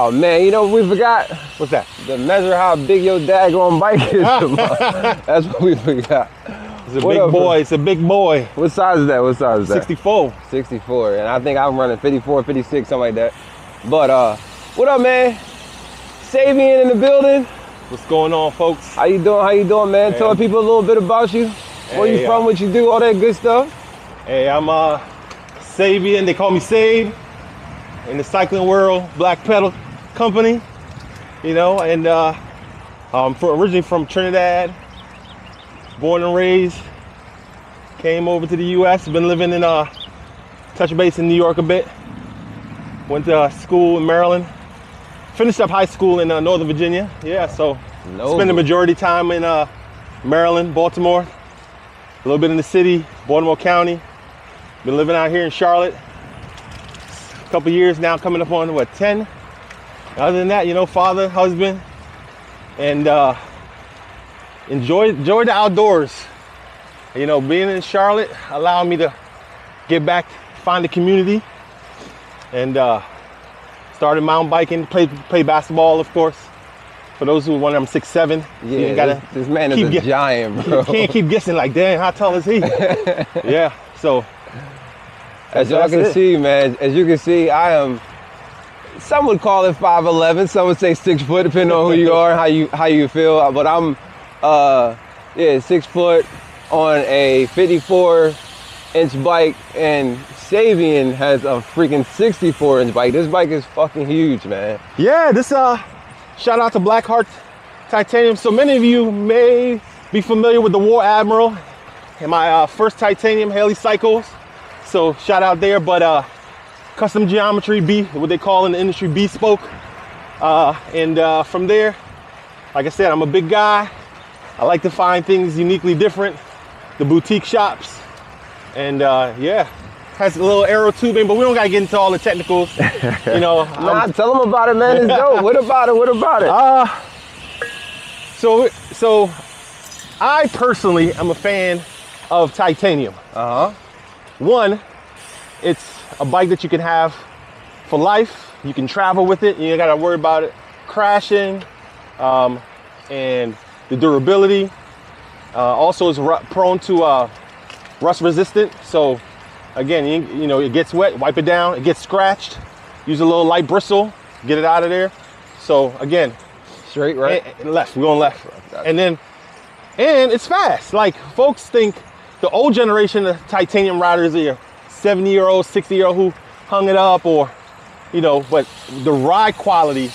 Oh man, you know what we forgot? What's that? To measure how big your daggone bike is. That's what we forgot. It's a big boy. It's a big boy. What size is that? What size is that? 64. 64. And I think I'm running 54, 56, something like that. But what up, man? Sabian in the building. What's going on, folks? How you doing? How you doing, man? Hey, Tell people a little bit about you. Where you from? What you do? All that good stuff. Hey, I'm Sabian. They call me Sabe in the cycling world. BlackPedal company. You know, and I'm originally from Trinidad. Born and raised. Came over to the U.S. Been living in touch base in New York a bit. Went to school in Maryland. Finished up high school in Northern Virginia. Yeah, so spent the majority of time in Maryland, Baltimore, a little bit in the city, Baltimore County. Been living out here in Charlotte a couple years now, coming up on what, 10? Other than that, you know, father, husband, and enjoy the outdoors. You know, being in Charlotte allowed me to get back, find the community, and started mountain biking, play basketball, of course. For those who wonder, I'm 6'7". Yeah, you gotta this man is a giant, bro. You can't keep guessing like, damn, how tall is he? Yeah, so. As y'all can see, man, as you can see, I am, some would call it 5'11", some would say 6 foot, depending on who you are, how you feel. But I'm, 6 foot on a 54-inch bike, and Sabian has a freaking 64-inch bike. This bike is fucking huge, man. Yeah, this shout out to Blackheart Titanium. So many of you may be familiar with the War Admiral and my first titanium Haley cycles. So shout out there, but custom geometry, what they call in the industry bespoke. And from there, like I said, I'm a big guy. I like to find things uniquely different. The boutique shops, and yeah. Has a little aero tubing, but we don't gotta get into all the technicals. You know. Nah, tell them about it, man. It's dope. What about it? What about it? So I personally am a fan of titanium. One, it's a bike that you can have for life. You can travel with it. You ain't gotta worry about it crashing, and the durability. Also, is prone to rust resistant. So. Again, you know, it gets wet, wipe it down, it gets scratched, use a little light bristle, get it out of there. So again, straight, right? And left, we're going left. And it's fast. Like, folks think the old generation of titanium riders are 70-year-old, 60-year-old who hung it up, or, you know, but the ride quality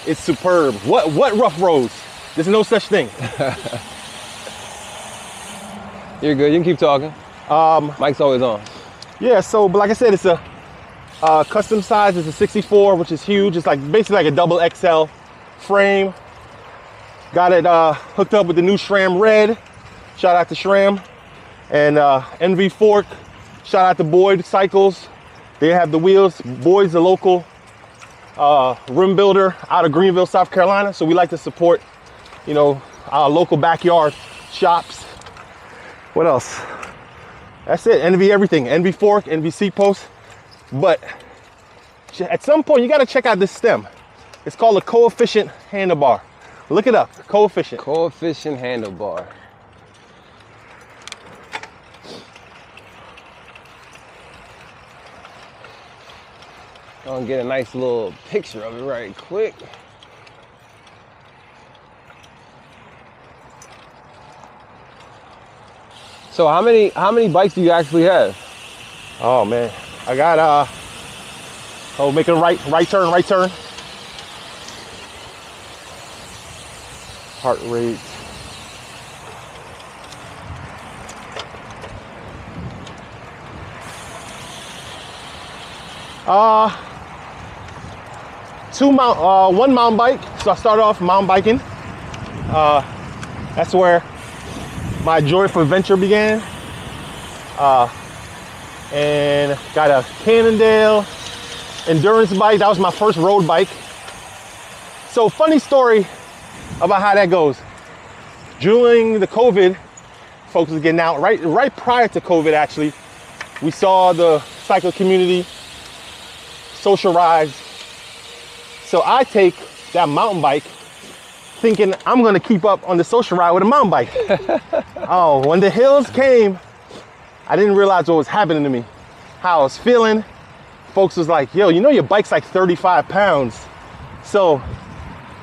is superb. What rough roads? There's no such thing. You're good, you can keep talking. Mic's always on. Yeah, so, but like I said, it's a custom size. It's a 64, which is huge. It's like basically like a double XL frame. Got it hooked up with the new SRAM Red. Shout out to SRAM. And NV fork. Shout out to Boyd Cycles. They have the wheels. Boyd's a local rim builder out of Greenville, South Carolina. So we like to support, you know, our local backyard shops. What else? That's it, NV everything, NV fork, NV seat post. But at some point, you gotta check out this stem. It's called a coefficient handlebar. Look it up, coefficient. Coefficient handlebar. I'm gonna get a nice little picture of it right quick. So how many bikes do you actually have? Oh man, I got making a right turn. Heart rate. One mountain bike. So I started off mountain biking. That's where my joy for adventure began. And got a Cannondale endurance bike. That was my first road bike. So funny story about how that goes. During the COVID, folks was getting out, right prior to COVID actually, we saw the cycle community social rise So I take that mountain bike thinking I'm gonna keep up on the social ride with a mountain bike. Oh, when the hills came, I didn't realize what was happening to me, how I was feeling. Folks was like, yo, you know your bike's like 35 pounds. So,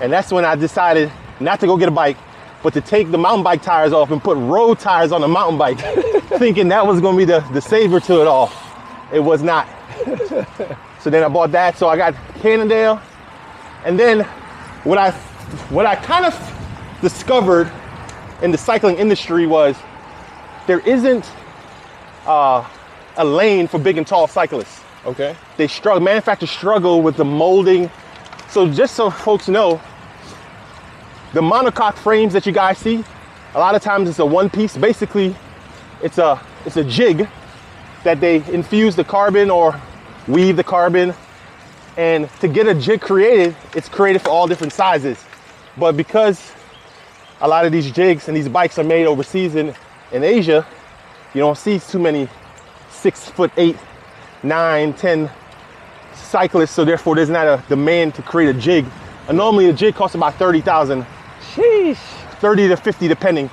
and that's when I decided not to go get a bike, but to take the mountain bike tires off and put road tires on the mountain bike, thinking that was gonna be the savior to it all. It was not. So then I bought that, so I got Cannondale. And then what I kind of discovered in the cycling industry was there isn't a lane for big and tall cyclists. Okay. They struggle, manufacturers struggle with the molding. So just so folks know, the monocoque frames that you guys see, a lot of times it's a one piece. Basically, it's a jig that they infuse the carbon or weave the carbon. And to get a jig created, it's created for all different sizes. But because a lot of these jigs and these bikes are made overseas in Asia, you don't see too many 6'8", 9, 10 cyclists. So therefore there's not a demand to create a jig. And normally a jig costs about 30,000. Sheesh. 30 to 50 depending.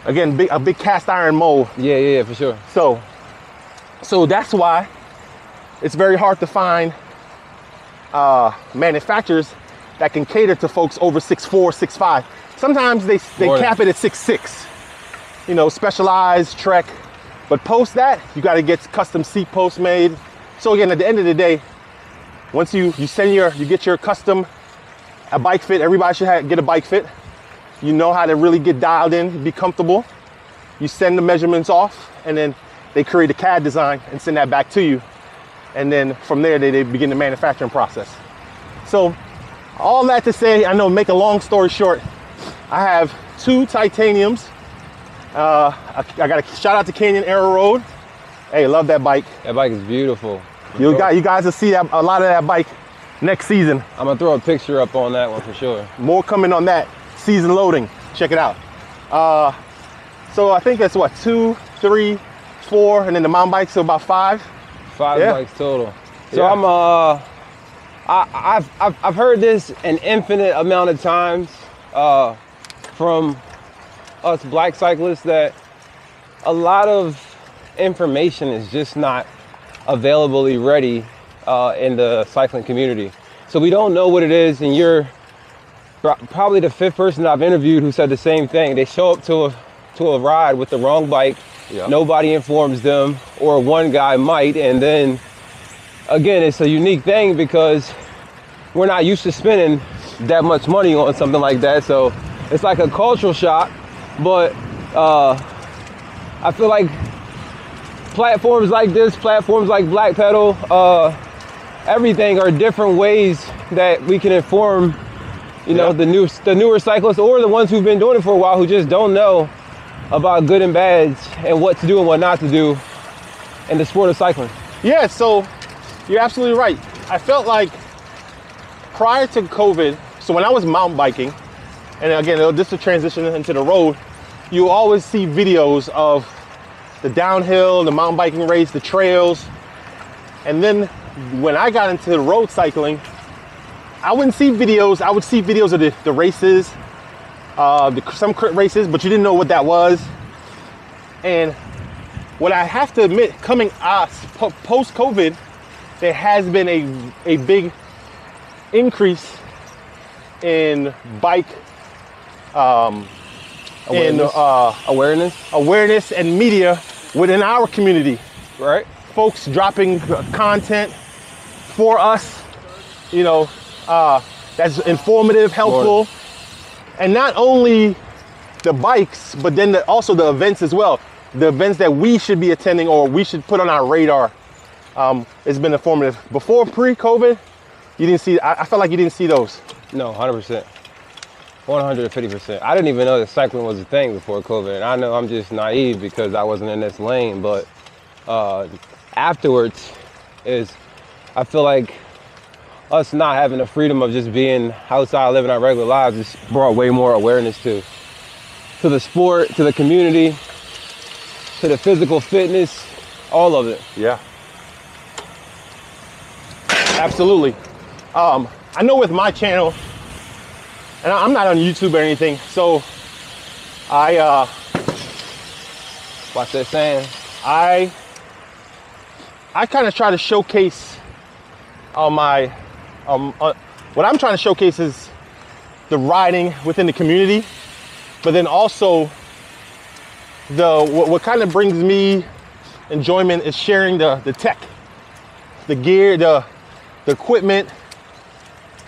Again, a big cast iron mold. Yeah, for sure. So that's why it's very hard to find manufacturers that can cater to folks over 6'4", 6'5". Sometimes they cap it at 6'6". You know, Specialized, Trek. But post that, you got to get custom seat posts made. So again, at the end of the day, once you get your custom a bike fit, everybody should get a bike fit. You know how to really get dialed in, be comfortable. You send the measurements off, and then they create a CAD design and send that back to you. And then from there, they begin the manufacturing process. So all that to say, I know, make a long story short, I have 2 titaniums. I got a shout out to Canyon Arrow Road. Hey, love that bike. That bike is beautiful. You guys will see a lot of that bike next season. I'm gonna throw a picture up on that one for sure. More coming on that. Season loading. Check it out. So I think that's what, 2, 3, 4, and then the mountain bike, so about 5. 5 bikes total. So Yeah. I've heard this an infinite amount of times from us black cyclists that a lot of information is just not availably ready in the cycling community. So we don't know what it is, and you're probably the 5th person I've interviewed who said the same thing. They show up to a ride with the wrong bike. Yeah. Nobody informs them, or one guy might, and then again, it's a unique thing because we're not used to spending that much money on something like that. So it's like a cultural shock. But I feel like platforms like this, platforms like BlackPedal, everything are different ways that we can inform, you know, the newer cyclists, or the ones who've been doing it for a while who just don't know about good and bads and what to do and what not to do in the sport of cycling. Yeah, so you're absolutely right. I felt like prior to COVID, so when I was mountain biking, and again, this is a transition into the road, you always see videos of the downhill, the mountain biking race, the trails. And then when I got into the road cycling, I wouldn't see videos. I would see videos of the races, some crit races, but you didn't know what that was. And what I have to admit, coming out post-COVID, there has been a big increase in bike awareness and media within our community. Right. Folks dropping content for us, you know, that's informative, helpful. And not only the bikes, but then also the events as well. The events that we should be attending or we should put on our radar. It's been informative. Before pre-COVID, you didn't see, I felt like you didn't see those. No, 100%. 150%. I didn't even know that cycling was a thing before COVID. And I know I'm just naive because I wasn't in this lane, but afterwards I feel like us not having the freedom of just being outside living our regular lives just brought way more awareness to the sport, to the community, to the physical fitness, all of it. Yeah. Absolutely. I know with my channel, and I'm not on YouTube or anything, so What's that saying? I kind of try to showcase what I'm trying to showcase is the riding within the community, but then also what kind of brings me enjoyment is sharing the tech, the gear, the equipment,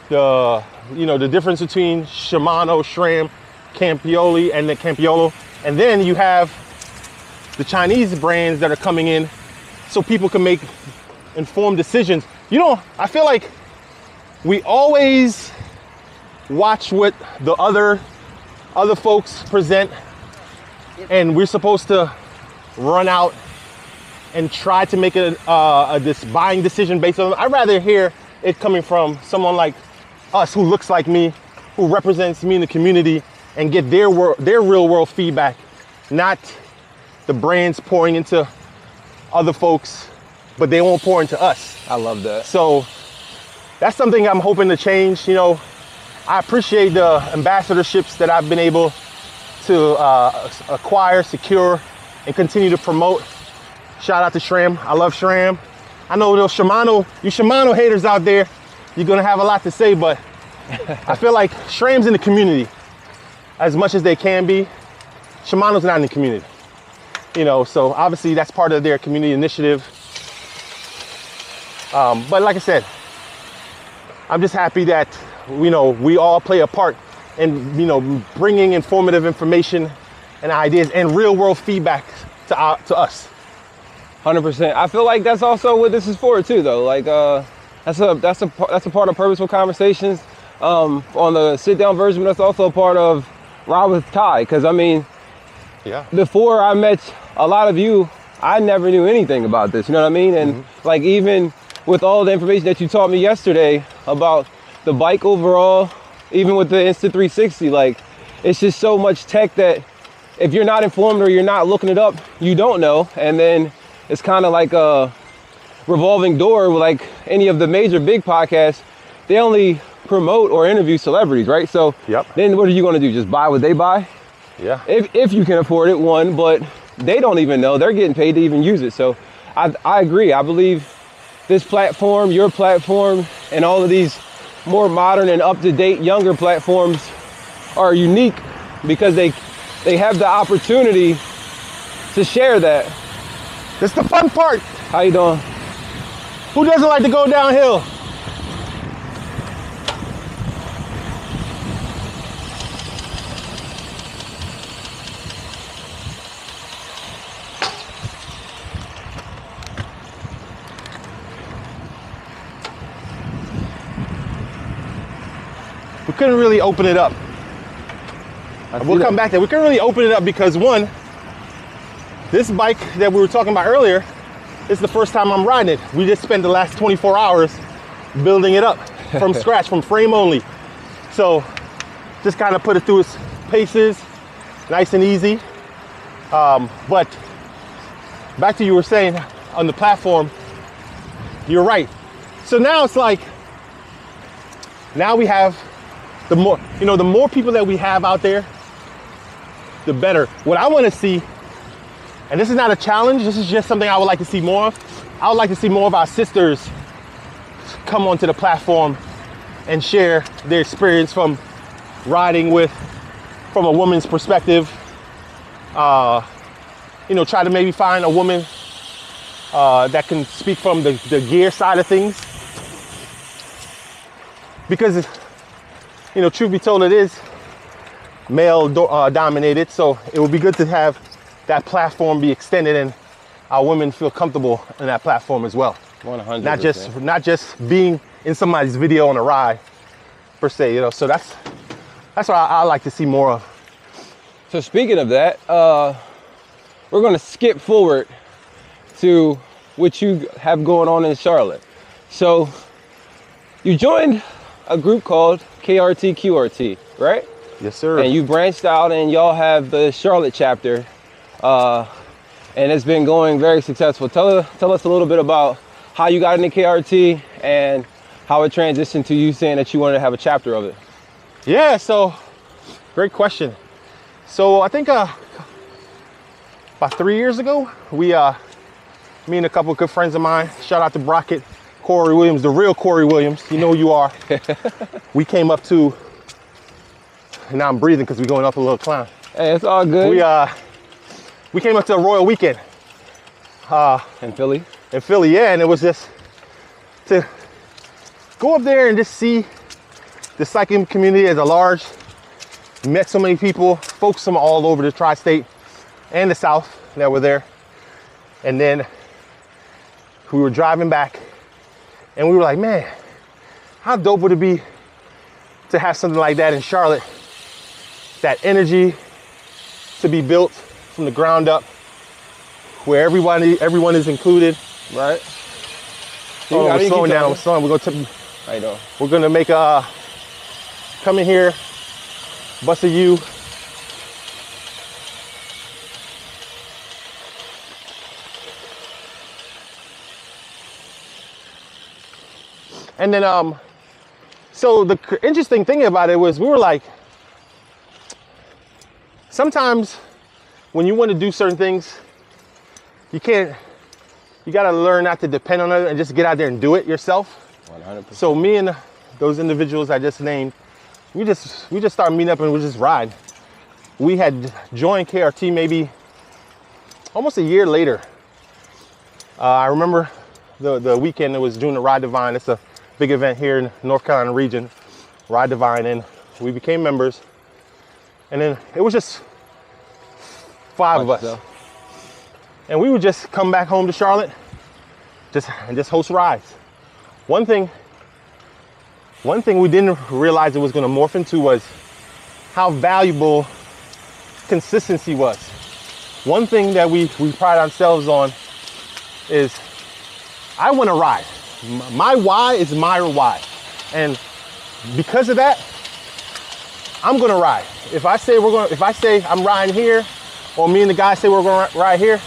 the difference between Shimano, SRAM, Campioli, and the Campiolo. And then you have the Chinese brands that are coming in so people can make informed decisions. I feel like we always watch what the other folks present, and we're supposed to run out and try to make this buying decision based on. I'd rather hear it coming from someone like us, who looks like me, who represents me in the community, and get their real world feedback, not the brands pouring into other folks, but they won't pour into us. I love that. So that's something I'm hoping to change. I appreciate the ambassadorships that I've been able to acquire, secure, and continue to promote. Shout out to SRAM. I love SRAM. I know those you Shimano haters out there, you're gonna have a lot to say, but I feel like SRAM's in the community as much as they can be. Shimano's not in the community. So obviously that's part of their community initiative. But like I said, I'm just happy that, we all play a part in, bringing informative information and ideas and real world feedback to us. 100%. I feel like that's also what this is for too, though. Like, that's a part of Purposeful Conversations. On the sit down version, but that's also a part of Ride with Ty. Cause yeah, before I met a lot of you, I never knew anything about this. You know what I mean? And like, even with all the information that you taught me yesterday about the bike overall, even with the Insta360, like, it's just so much tech that if you're not informed or you're not looking it up, you don't know. And then it's kind of like a revolving door with like any of the major big podcasts. They only promote or interview celebrities, right? So then what are you going to do? Just buy what they buy? Yeah. If you can afford it, one, but they don't even know. They're getting paid to even use it. So I agree. I believe this platform, your platform, and all of these more modern and up-to-date younger platforms are unique because they have the opportunity to share that. That's the fun part. How you doing? Who doesn't like to go downhill? We couldn't really open it up. We'll come back there. We couldn't really open it up because, one, this bike that we were talking about earlier, it's the first time I'm riding it. We just spent the last 24 hours building it up from scratch, from frame only. So just kind of put it through its paces, nice and easy. But back to you were saying on the platform, you're right. So now it's like, now we have the more people that we have out there, the better. What I want to see, and this is not a challenge, this is just something I would like to see more of. I would like to see more of our sisters come onto the platform and share their experience from riding from a woman's perspective. Try to maybe find a woman that can speak from the gear side of things. Because, truth be told, it is male dominated. So it would be good to have that platform be extended and our women feel comfortable in that platform as well. 100%. Not just being in somebody's video on a ride per se, So that's what I like to see more of. So speaking of that, we're going to skip forward to what you have going on in Charlotte. So you joined a group called KRT QRT, right? Yes, sir. And you branched out and y'all have the Charlotte chapter, and it's been going very successful. Tell us a little bit about how you got into KRT and how it transitioned to you saying that you wanted to have a chapter of it. Yeah, so great question. So I think about 3 years ago, me and a couple of good friends of mine, shout out to Brockett, Corey Williams, the real Corey Williams, you know who you are. We came up to, and now I'm breathing because we're going up a little climb. Hey, it's all good. We came up to a Royal Weekend. In Philly? In Philly, yeah, and it was just to go up there and just see the cycling community as a large. Met so many people, folks from all over the tri-state and the South that were there. And then we were driving back and we were like, man, how dope would it be to have something like that in Charlotte? That energy to be built from the ground up, where everyone is included. Right. Oh, we're slowing down. We're slowing. We're gonna make a come in here, bust a U. And then, so the interesting thing about it was we were like, sometimes when you want to do certain things, you gotta learn not to depend on it and just get out there and do it yourself. 100%. So me and those individuals I just named, we just started meeting up and we just ride. We had joined KRT maybe almost a year later. I remember the weekend it was doing the Ride Divine. It's a big event here in the North Carolina region, Ride Divine, and we became members. And then it was just 5 of us. And we would just come back home to Charlotte and just host rides. One thing we didn't realize it was going to morph into was how valuable consistency was. One thing that we pride ourselves on is I want to ride. My why is my why. And because of that, I'm going to ride. If I say I'm riding here, or me and the guys say we're going to ride here,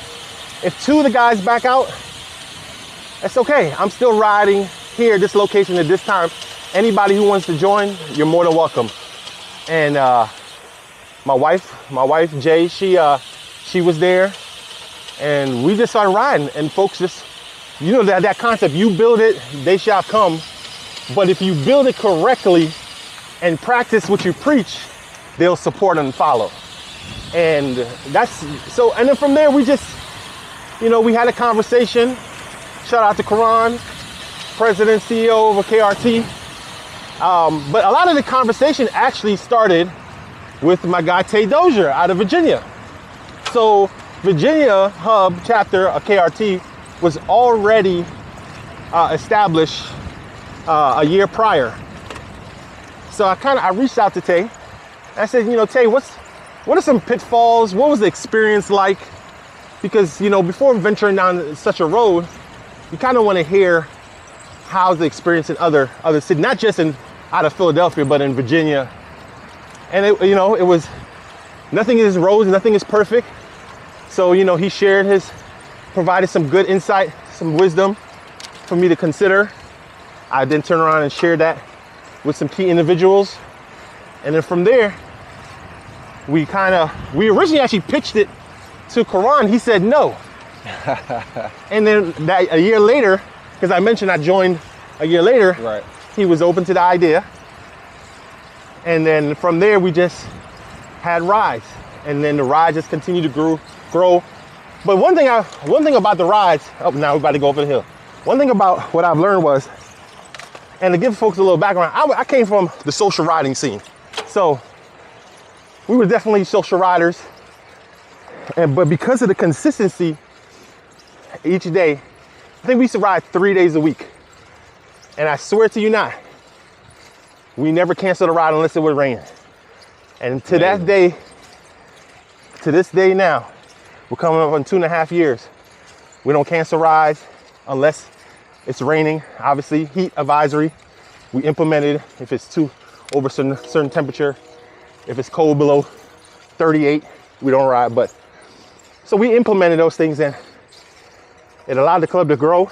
if 2 of the guys back out, that's okay. I'm still riding here, this location at this time. Anybody who wants to join, you're more than welcome. And my wife Jay, she was there, and we just started riding. And folks just, you know, that concept, you build it, they shall come. But if you build it correctly and practice what you preach, they'll support and follow. And that's so. And then from there, we just, you know, we had a conversation. Shout out to Karan, President, CEO of KRT. But a lot of the conversation actually started with my guy Tay Dozier out of Virginia. So Virginia hub chapter of KRT was already established a year prior. So I reached out to Tay. I said, you know, Tay, what are some pitfalls? What was the experience like? Because, you know, before venturing down such a road, you kind of want to hear how's the experience in other cities, not just out of Philadelphia, but in Virginia. And it was, nothing is rose, nothing is perfect. So, you know, he provided some good insight, some wisdom for me to consider. I then turned around and shared that with some key individuals. And then from there, we originally actually pitched it to Karan. He said no. And then a year later, because I mentioned I joined a year later, right, he was open to the idea. And then from there, we just had rides. And then the rides just continued to grow. But one thing about the rides, now we're about to go over the hill. One thing about what I've learned was, and to give folks a little background, I came from the social riding scene. So we were definitely social riders. But because of the consistency each day, I think we used to ride 3 days a week. And I swear to you not, we never canceled a ride unless it would rain. And to this day now, we're coming up on 2.5 years. We don't cancel rides unless it's raining. Obviously, heat advisory, we implemented if it's too over certain temperature. If it's cold below 38, we don't ride. But so we implemented those things, and it allowed the club to grow.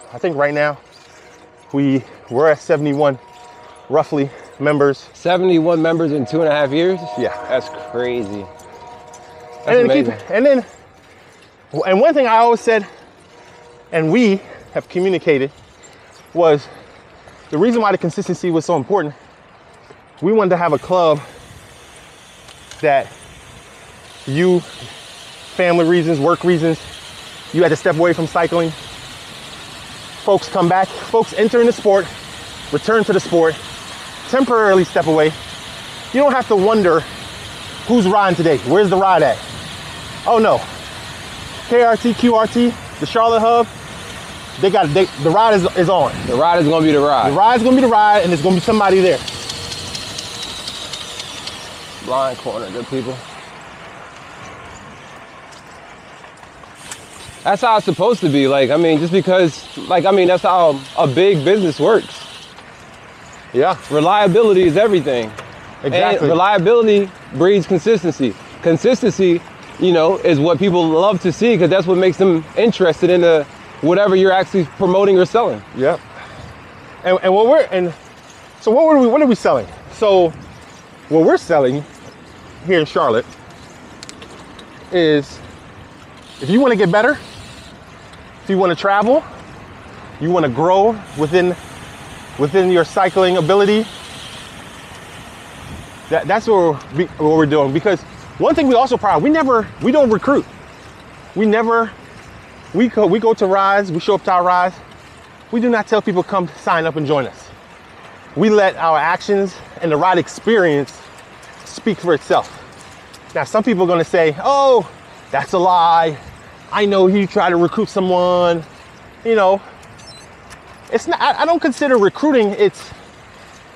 I think right now we're at 71 roughly members. 71 members in 2.5 years? Yeah. That's crazy. That's amazing. And one thing I always said, and we have communicated, was the reason why the consistency was so important. We wanted to have a club that you, family reasons, work reasons, you had to step away from cycling. Folks come back, folks enter in the sport, return to the sport, temporarily step away. You don't have to wonder who's riding today, where's the ride at? Oh no, KRT, QRT, the Charlotte hub, the ride is on. The ride is gonna be the ride. The ride's gonna be the ride, and there's gonna be somebody there. Blind corner, good people. That's how it's supposed to be. Like, I mean, just because, like, I mean, that's how a big business works. Yeah. Reliability is everything. Exactly. And reliability breeds consistency. Consistency, you know, is what people love to see because that's what makes them interested in whatever you're actually promoting or selling. Yep. And so what are we selling? So what we're selling here in Charlotte is, if you want to get better, if you want to travel, you want to grow within your cycling ability, that's what we're doing. Because one thing we also proud, we don't recruit. We go to rides, we show up to our rides. We do not tell people come sign up and join us. We let our actions and the ride experience speak for itself. Now, some people are going to say, oh, that's a lie. I know you try to recruit someone. You know, it's not, I don't consider recruiting, it's,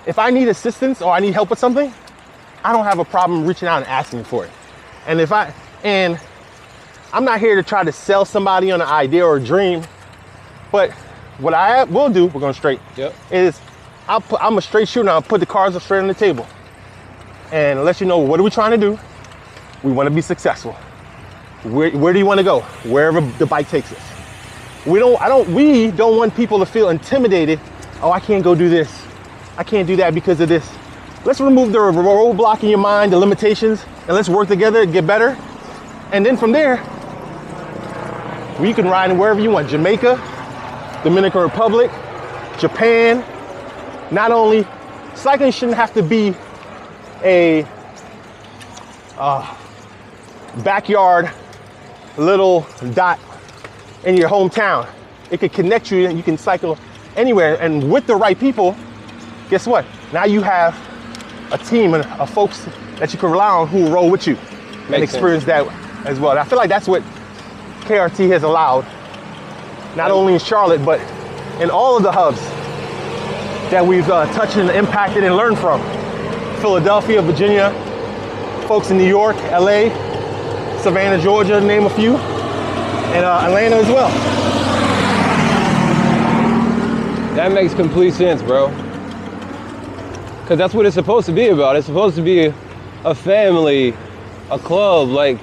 if I need assistance or I need help with something, I don't have a problem reaching out and asking for it. And I'm not here to try to sell somebody on an idea or a dream, but what I will do, we're going straight, is I'm a straight shooter. I'll put the cards straight on the table and let you know, what are we trying to do? We want to be successful. Where do you want to go? Wherever the bike takes us. We don't want people to feel intimidated. Oh, I can't go do this. I can't do that because of this. Let's remove the roadblock in your mind, the limitations, and let's work together and get better. And then from there, you can ride wherever you want. Jamaica, Dominican Republic, Japan. Not only, cycling shouldn't have to be a backyard little dot in your hometown. It could connect you and you can cycle anywhere. And with the right people, guess what? Now you have a team of folks that you can rely on who will roll with you and experience that as well. And I feel like that's what KRT has allowed, not only in Charlotte, but in all of the hubs that we've touched and impacted and learned from. Philadelphia, Virginia, folks in New York, LA, Savannah, Georgia, to name a few, and Atlanta as well. That makes complete sense, bro. Because that's what it's supposed to be about. It's supposed to be a family, a club, like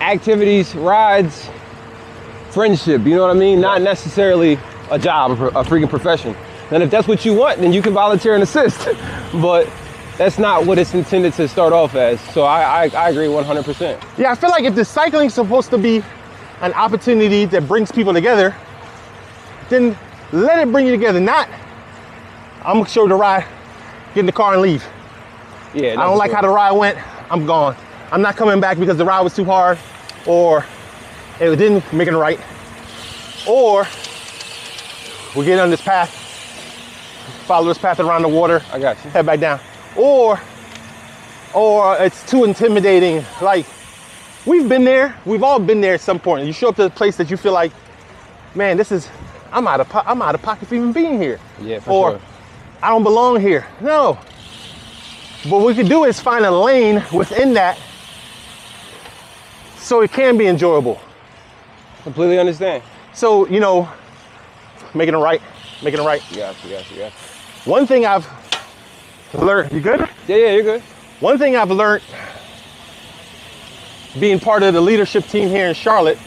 activities, rides, friendship, you know what I mean? Not necessarily a job, a freaking profession. And if that's what you want, then you can volunteer and assist. But that's not what it's intended to start off as. So I agree 100%. Yeah, I feel like if the cycling is supposed to be an opportunity that brings people together, then let it bring you together. Not, I'm gonna show you the ride, get in the car and leave. Yeah, I don't like how the ride went, I'm gone. I'm not coming back because the ride was too hard, or it didn't make it right, or we get on this path, follow this path around the water. I got you. Head back down. Or it's too intimidating. Like, we've been there. We've all been there at some point. You show up to a place that you feel like, man, I'm out of pocket for even being here. Yeah, for or, sure. I don't belong here. No. What we can do is find a lane within that so it can be enjoyable. Completely understand. So, you know, making it right. Yeah. One thing I've learned, you good? Yeah, you're good. One thing I've learned being part of the leadership team here in Charlotte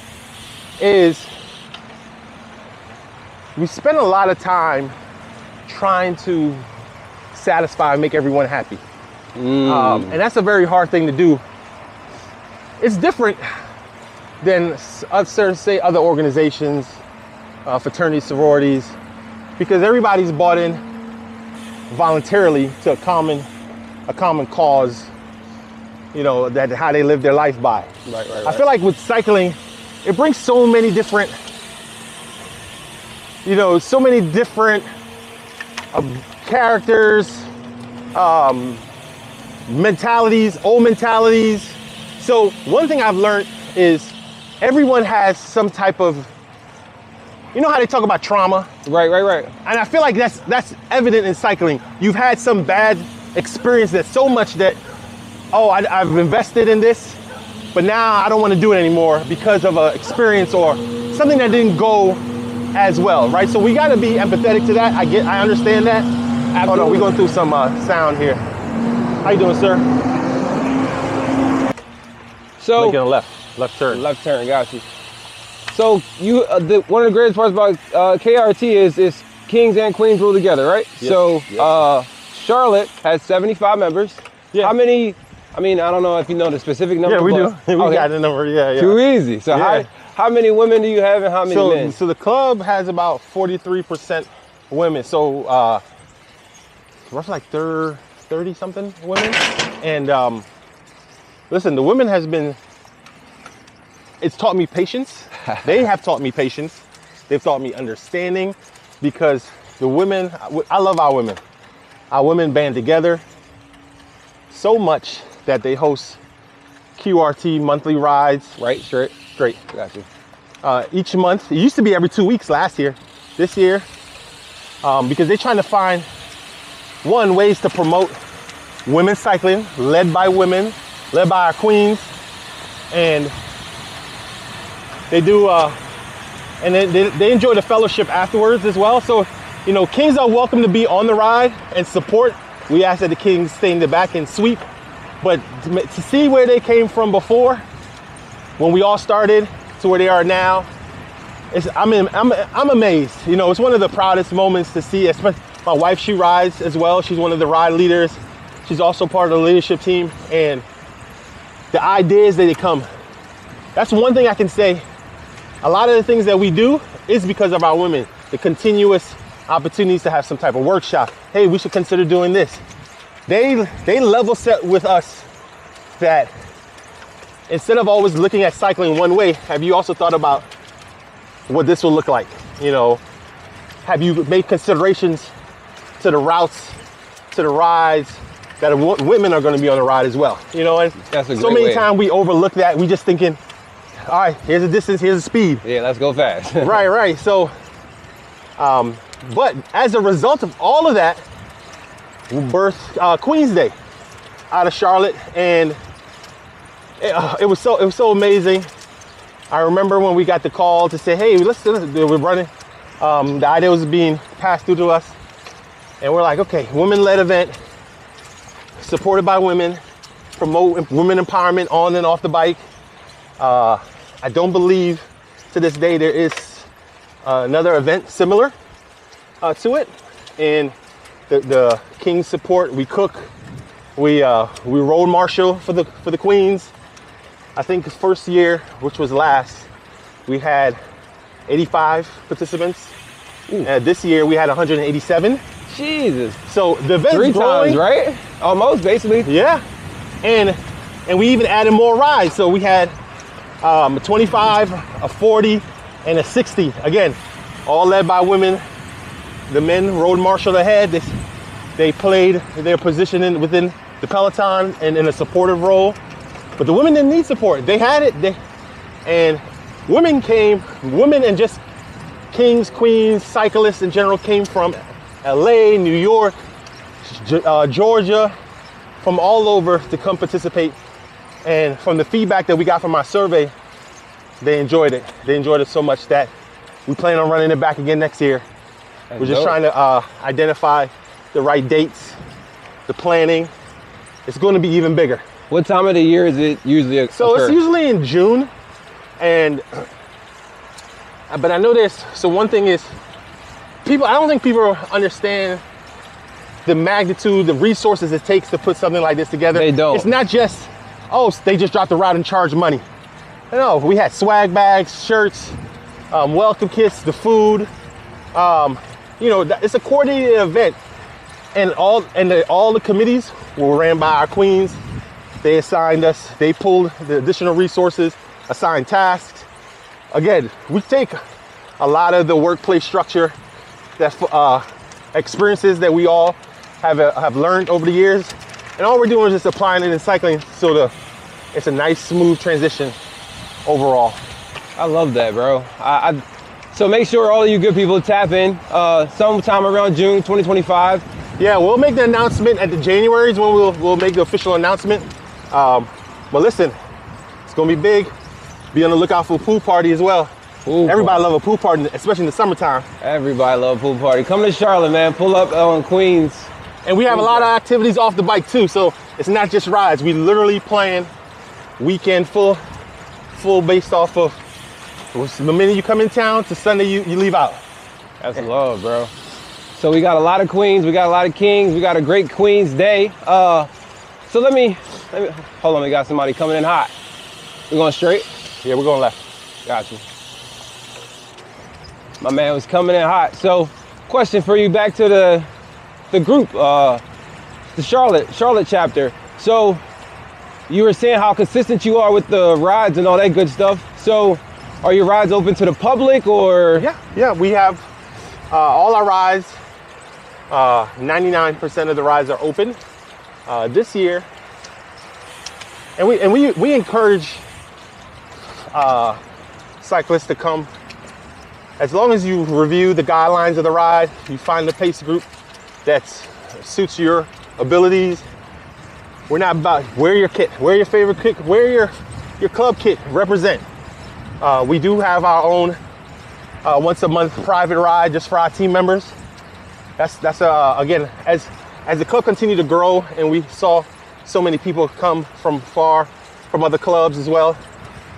is we spend a lot of time trying to satisfy and make everyone happy. And that's a very hard thing to do. It's different than say other organizations, fraternities, sororities, because everybody's bought in voluntarily to a common cause, you know, that how they live their life by. Right. I feel like with cycling, it brings so many different, you know, so many different characters, mentalities, old mentalities. So one thing I've learned is everyone has some type of, you know how they talk about trauma? Right. And I feel like that's evident in cycling. You've had some bad experience that's so much that, oh, I've invested in this, but now I don't want to do it anymore because of an experience or something that didn't go as well, right? So we got to be empathetic to that. I understand that. Absolutely. Hold on, we're going through some sound here. How you doing, sir? So making a left turn. Left turn, got you. So you, one of the greatest parts about KRT is kings and queens rule together, right? Yes. So Charlotte has 75 members. Yeah. How many? I mean, I don't know if you know the specific number. Yeah, we do. We okay. got the number. Yeah. Too easy. So Yeah. how many women do you have and how many men? So the club has about 43% women. So roughly like 30 something women. And listen, the women has been, it's taught me patience. They have taught me patience. They've taught me understanding, because the women, I love our women. Our women band together so much that they host QRT monthly rides. Right, straight. Got you. Each month. It used to be every 2 weeks last year. This year, because they're trying to find, one, ways to promote women's cycling, led by women, led by our queens. And they do, and they enjoy the fellowship afterwards as well. So, you know, kings are welcome to be on the ride and support. We ask that the kings stay in the back and sweep. But to see where they came from before, when we all started, to where they are now, I'm amazed. You know, it's one of the proudest moments to see. Especially my wife, she rides as well. She's one of the ride leaders. She's also part of the leadership team, and the ideas that they come. That's one thing I can say. A lot of the things that we do is because of our women. The continuous opportunities to have some type of workshop. Hey, we should consider doing this. They level set with us that instead of always looking at cycling one way, have you also thought about what this will look like? You know, have you made considerations to the routes, to the rides, that women are going to be on the ride as well? You know, and That's a so great many way. times we overlook that. We just thinking, all right, here's the distance, here's the speed. Yeah, let's go fast. Right. So, but as a result of all of that, we birthed Queen's Day out of Charlotte, and it was so amazing. I remember when we got the call to say, hey, let's we're running. The idea was being passed through to us, and we're like, okay, women-led event, supported by women, promote women empowerment on and off the bike. I don't believe to this day there is another event similar to it. And the King's support, we cook, we road marshal for the Queens. I think the first year, which was last, we had 85 participants. This year we had 187. Jesus. So the event's 3 growing. times, right? Almost, basically. Yeah, and we even added more rides. So we had a 25, a 40, and a 60. Again, all led by women. The men road marshaled ahead. They played their position within the peloton and in a supportive role. But the women didn't need support. They had it. And women and just kings, queens, cyclists in general came from LA, New York, Georgia, from all over to come participate. And from the feedback that we got from our survey, they enjoyed it. They enjoyed it so much that we plan on running it back again next year. We're just trying to identify the right dates, the planning. It's going to be even bigger. What time of the year is it usually So it's usually in June. But I know so one thing is, I don't think people understand the magnitude, the resources it takes to put something like this together. They don't. It's not just, oh, they just dropped the ride and charged money. No, we had swag bags, shirts, welcome kits, the food. You know, it's a coordinated event, and all the committees were ran by our queens. They assigned us, they pulled the additional resources, assigned tasks. Again, we take a lot of the workplace structure, that experiences that we all have learned over the years, and all we're doing is just applying it in cycling, so it's a nice, smooth transition overall. I love that, bro. So make sure all of you good people tap in sometime around June 2025. Yeah, we'll make the announcement at the January's when we'll make the official announcement. But listen, it's gonna be big. Be on the lookout for a pool party as well. Everybody love a pool party, especially in the summertime. Everybody love a pool party. Come to Charlotte, man. Pull up on Queens. And we have a lot of activities off the bike too, so it's not just rides. We literally plan weekend full based off of the minute you come in town to Sunday you leave out. That's love, bro. So we got a lot of queens, we got a lot of kings, we got a great Queens Day. So let me hold on, we got somebody coming in hot. We're going straight? Yeah, we're going left. Got you. My man was coming in hot. So question for you, back to the group, the Charlotte chapter. So you were saying how consistent you are with the rides and all that good stuff. So are your rides open to the public, or? Yeah, we have all our rides, 99% of the rides are open this year. And we encourage cyclists to come. As long as you review the guidelines of the ride, you find the pace group that suits your abilities. We're not about wear your kit, wear your favorite kit, wear your club kit, represent. We do have our own once a month private ride just for our team members. That's again, as the club continued to grow and we saw so many people come from far, from other clubs as well,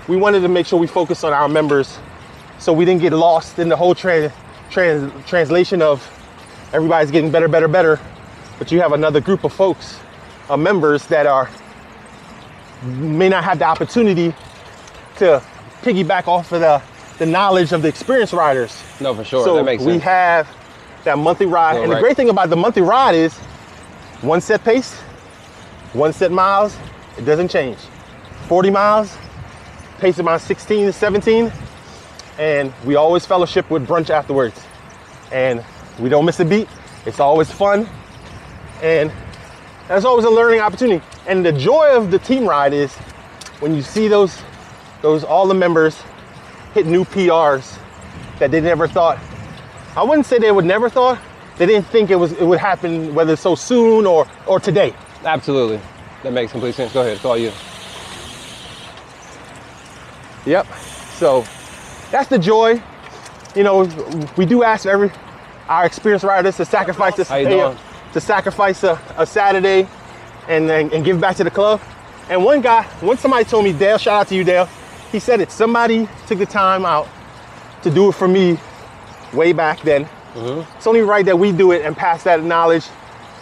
we wanted to make sure we focused on our members, so we didn't get lost in the whole translation of everybody's getting better, but you have another group of folks, members that may not have the opportunity to piggyback off of the knowledge of the experienced riders. No, for sure. So that makes sense. we have that monthly ride, and the great thing about the monthly ride is one set pace, one set miles, it doesn't change. 40 miles, pace about 16 to 17, and we always fellowship with brunch afterwards. And we don't miss a beat. It's always fun, and there's always a learning opportunity. And the joy of the team ride is when you see those all the members hit new PRs that they never thought. I wouldn't say they would never thought. They didn't think it would happen, whether so soon or today. Absolutely. That makes complete sense. Go ahead. It's all you. Yep. So that's the joy. You know, we do ask our experienced riders to sacrifice to sacrifice a Saturday and give back to the club. And once somebody told me, Dale, shout out to you, Dale. He said it. Somebody took the time out to do it for me way back then. Mm-hmm. It's only right that we do it and pass that knowledge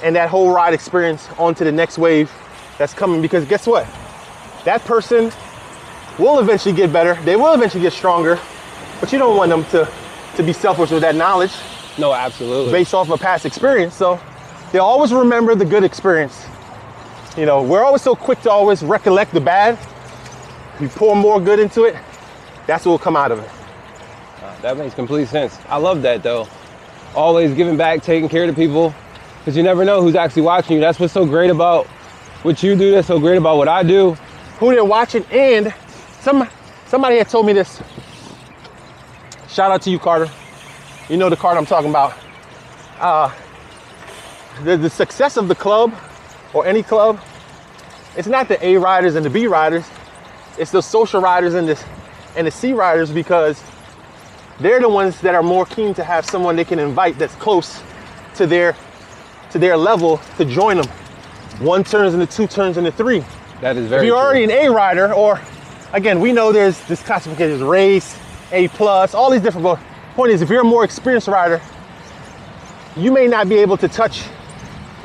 and that whole ride experience on to the next wave that's coming, because guess what? That person will eventually get better. They will eventually get stronger, but you don't want them to be selfish with that knowledge. No, absolutely. Based off of past experience. So they'll always remember the good experience. You know, we're always so quick to always recollect the bad. You pour more good into it, that's what will come out of it. That makes complete sense. I love that though. Always giving back, taking care of the people, because you never know who's actually watching you. That's what's so great about what you do. That's so great about what I do. Who they're watching, and somebody had told me this. Shout out to you, Carter. You know the Carter I'm talking about. The success of the club, or any club, it's not the A riders and the B riders. It's the social riders and the C riders, because they're the ones that are more keen to have someone they can invite that's close to their level to join them. One turns into two, turns into three. That is very If you're true. already an A rider, or again, we know there's this classification, race, A+, all these different, but point is, if you're a more experienced rider, you may not be able to touch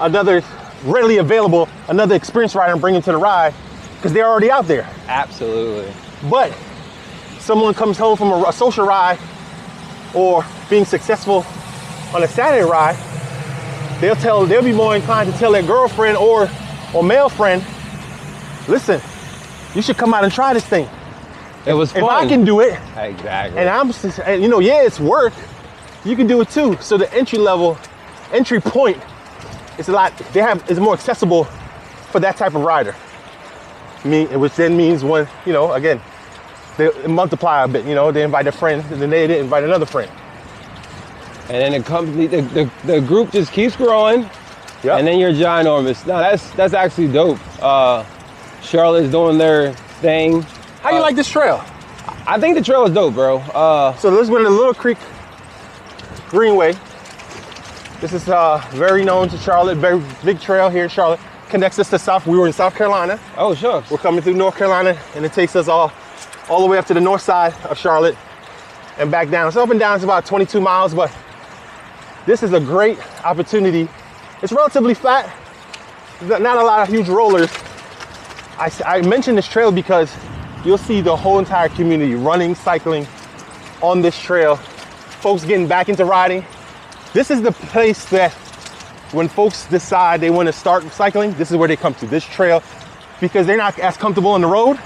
another readily available, another experienced rider and bring them to the ride because they're already out there. Absolutely. But someone comes home from a social ride or being successful on a Saturday ride, they'll be more inclined to tell their girlfriend or male friend, listen, you should come out and try this thing. It was fun. If I can do it, exactly. and you know, yeah, it's work, you can do it too. So the entry point is is more accessible for that type of rider. Which then means when, you know, again, they multiply a bit, you know, they invite a friend and then they invite another friend. And then the group just keeps growing. Yep. And then you're ginormous. No, that's actually dope. Charlotte's doing their thing. How you like this trail? I think the trail is dope, bro. So this is one of the Little Creek Greenway. This is very known to Charlotte, very big trail here in Charlotte. Connects us to South. We were in South Carolina. Oh, sure. We're coming through North Carolina, and it takes us all the way up to the north side of Charlotte and back down. So up and down is about 22 miles, but this is a great opportunity. It's relatively flat, not a lot of huge rollers. I mentioned this trail because you'll see the whole entire community running, cycling on this trail. Folks getting back into riding. This is the place that when folks decide they want to start cycling, this is where they come to, this trail, because they're not as comfortable on the road.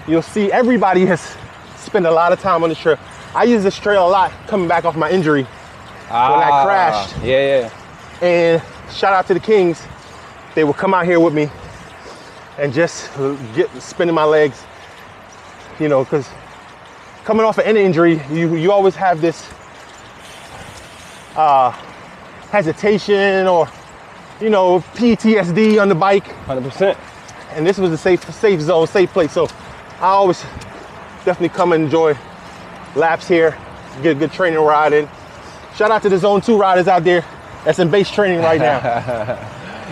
You'll see everybody has spent a lot of time on this trail. I use this trail a lot coming back off my injury when I crashed. Yeah. And shout out to the Kings. They would come out here with me and just spinning my legs, you know, because coming off of any injury, you always have this hesitation or, you know, PTSD on the bike. 100%. And this was a safe zone, safe place. So I always definitely come and enjoy laps here, get a good training ride in. Shout out to the Zone 2 riders out there that's in base training right now.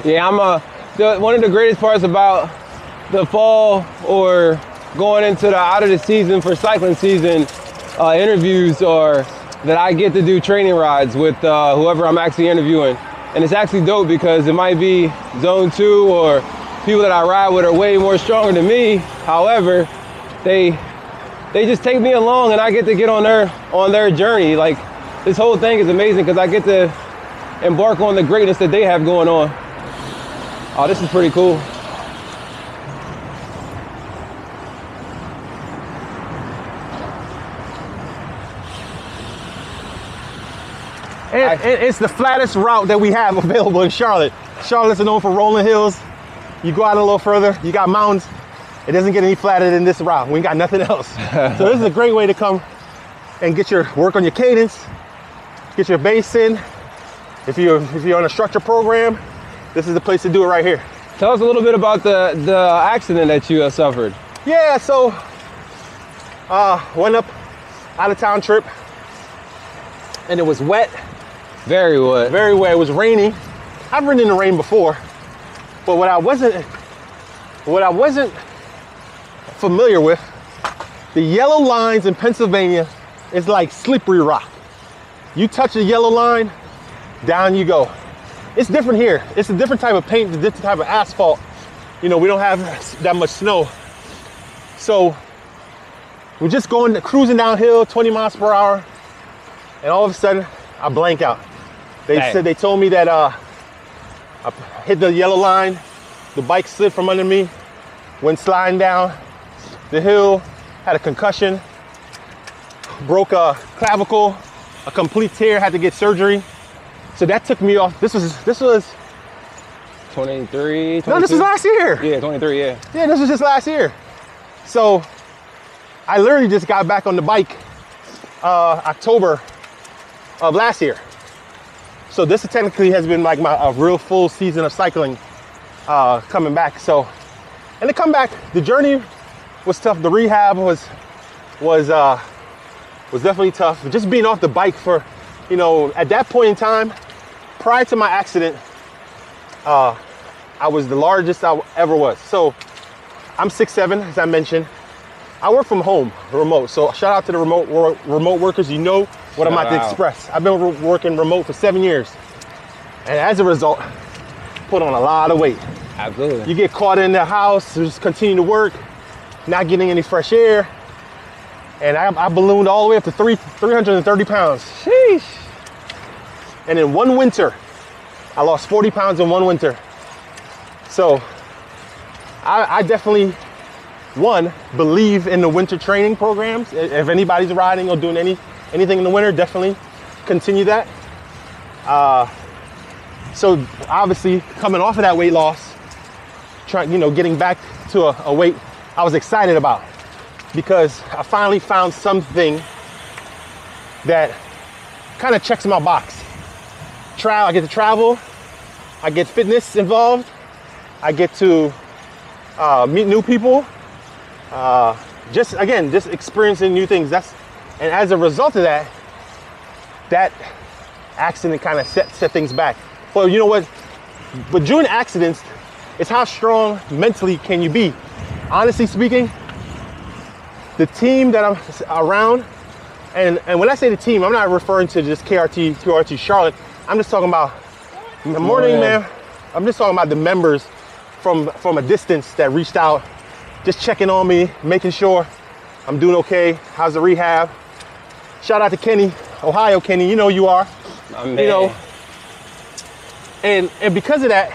Yeah, one of the greatest parts about the fall or going into the out of the season for cycling season interviews are that I get to do training rides with whoever I'm actually interviewing. And it's actually dope because it might be Zone 2 or people that I ride with are way more stronger than me. However, they just take me along and I get to get on their journey. Like, this whole thing is amazing because I get to embark on the greatness that they have going on. Oh, this is pretty cool. And it's the flattest route that we have available in Charlotte. Charlotte's known for rolling hills. You go out a little further, you got mountains. It doesn't get any flatter than this route. We ain't got nothing else. So this is a great way to come and get your work on your cadence, get your base in. If you're on a structure program, this is the place to do it right here. Tell us a little bit about the accident that you suffered. Yeah, so went up out of town trip and it was wet. Very wet. Very wet. It was raining. I've ridden in the rain before, but what I wasn't familiar with, the yellow lines in Pennsylvania is like slippery rock. You touch the yellow line, down you go. It's different here. It's a different type of paint, a different type of asphalt. You know, we don't have that much snow. So we're just cruising downhill, 20 miles per hour, and all of a sudden I blank out. They told me that I hit the yellow line, the bike slid from under me, went sliding down the hill, had a concussion, broke a clavicle, a complete tear, had to get surgery. So that took me off. This was 23, 22? No, this was last year. Yeah, 23, yeah. Yeah, this was just last year. So I literally just got back on the bike October of last year. So this technically has been like a real full season of cycling coming back. So, and the comeback, the journey was tough. The rehab was definitely tough. Just being off the bike for, you know, at that point in time, prior to my accident, I was the largest I ever was. So I'm 6'7", as I mentioned. I work from home, remote. So shout out to the remote workers. You know what I'm about to express. I've been working remote for 7 years. And as a result, put on a lot of weight. Absolutely. You get caught in the house, just continue to work, not getting any fresh air. And I ballooned all the way up to 330 pounds. Sheesh. And in one winter, I lost 40 pounds in one winter. So I definitely, one, believe in the winter training programs. If anybody's riding or doing anything in the winter, definitely continue that. So obviously coming off of that weight loss, getting back to a weight I was excited about, because I finally found something that kind of checks my box. I get to travel, I get fitness involved, I get to meet new people, just experiencing new things. And as a result of that accident kind of set things back. Well, you know what? But during accidents, it's how strong mentally can you be. Honestly speaking, the team that I'm around, and when I say the team, I'm not referring to just QRT Charlotte. I'm just talking about the morning, man. I'm just talking about the members from a distance that reached out, just checking on me, making sure I'm doing okay. How's the rehab? Shout out to Kenny, Ohio Kenny, you know you are. Oh, man. You know, and because of that,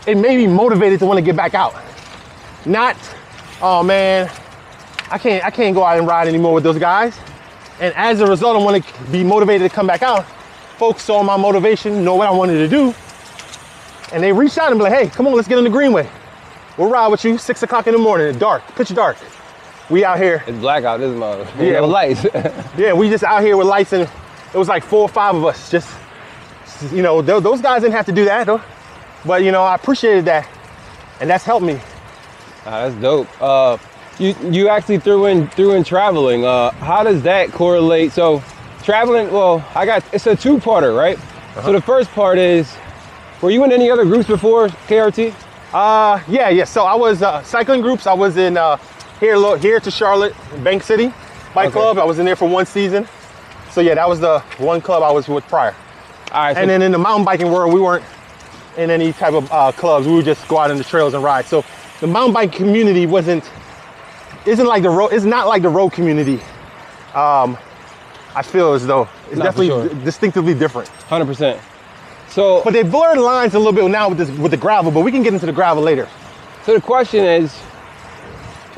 it made me motivated to want to get back out. Not, oh man, I can't go out and ride anymore with those guys. And as a result, I want to be motivated to come back out. Folks saw my motivation, know what I wanted to do, and they reached out and be like, hey, come on, let's get in the Greenway. We'll ride with you 6 o'clock in the morning, dark, pitch dark. We out here. It's black out this mother. Yeah, no lights. Yeah, we just out here with lights, and it was like 4 or 5 of us. Just, those guys didn't have to do that, though. But I appreciated that, and that's helped me. That's dope. You actually threw in traveling. How does that correlate? So traveling, well, it's a two-parter, right? Uh-huh. So the first part is, were you in any other groups before KRT? Yeah. So I was cycling groups. I was in here to Charlotte, Bank City Bike Club. I was in there for 1 season. So yeah, that was the one club I was with prior. All right. And then in the mountain biking world, we weren't in any type of clubs. We would just go out on the trails and ride. So the mountain bike community it's not like the road community. I feel as though it's definitely distinctively different. 100%. So, but they blur the lines a little bit now with the gravel, but we can get into the gravel later. So the question is,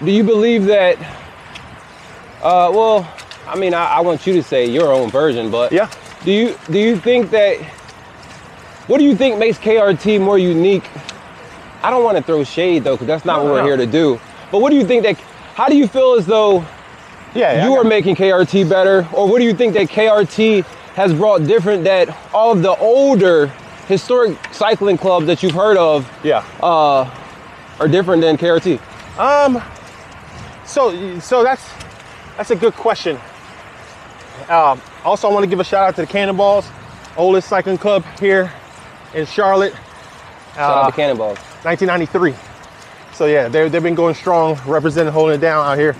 do you believe that, well, I mean, I want you to say your own version, but yeah. Do you think that, what do you think makes KRT more unique? I don't want to throw shade though, because that's not what we're here to do. But what do you think how do you feel as though you are making KRT better? Or what do you think that KRT has brought different that all of the older historic cycling clubs that you've heard of are different than KRT? So that's a good question. Also, I want to give a shout out to the Cannonballs, oldest cycling club here in Charlotte. Shout out to Cannonballs. 1993. So yeah, they've been going strong, representing, holding it down out here.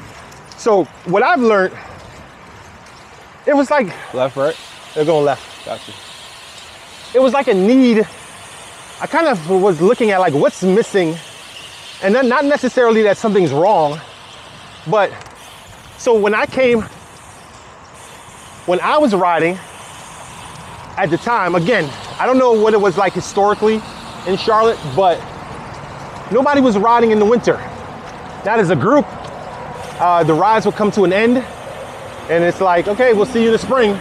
So what I've learned, it was like left, right? They're going left. Gotcha. It was like a need. I kind of was looking at like what's missing, and then not necessarily that something's wrong, but so when I was riding at the time, again, I don't know what it was like historically in Charlotte, but nobody was riding in the winter. Not as a group. The rides would come to an end, and it's like, okay, we'll see you in the spring.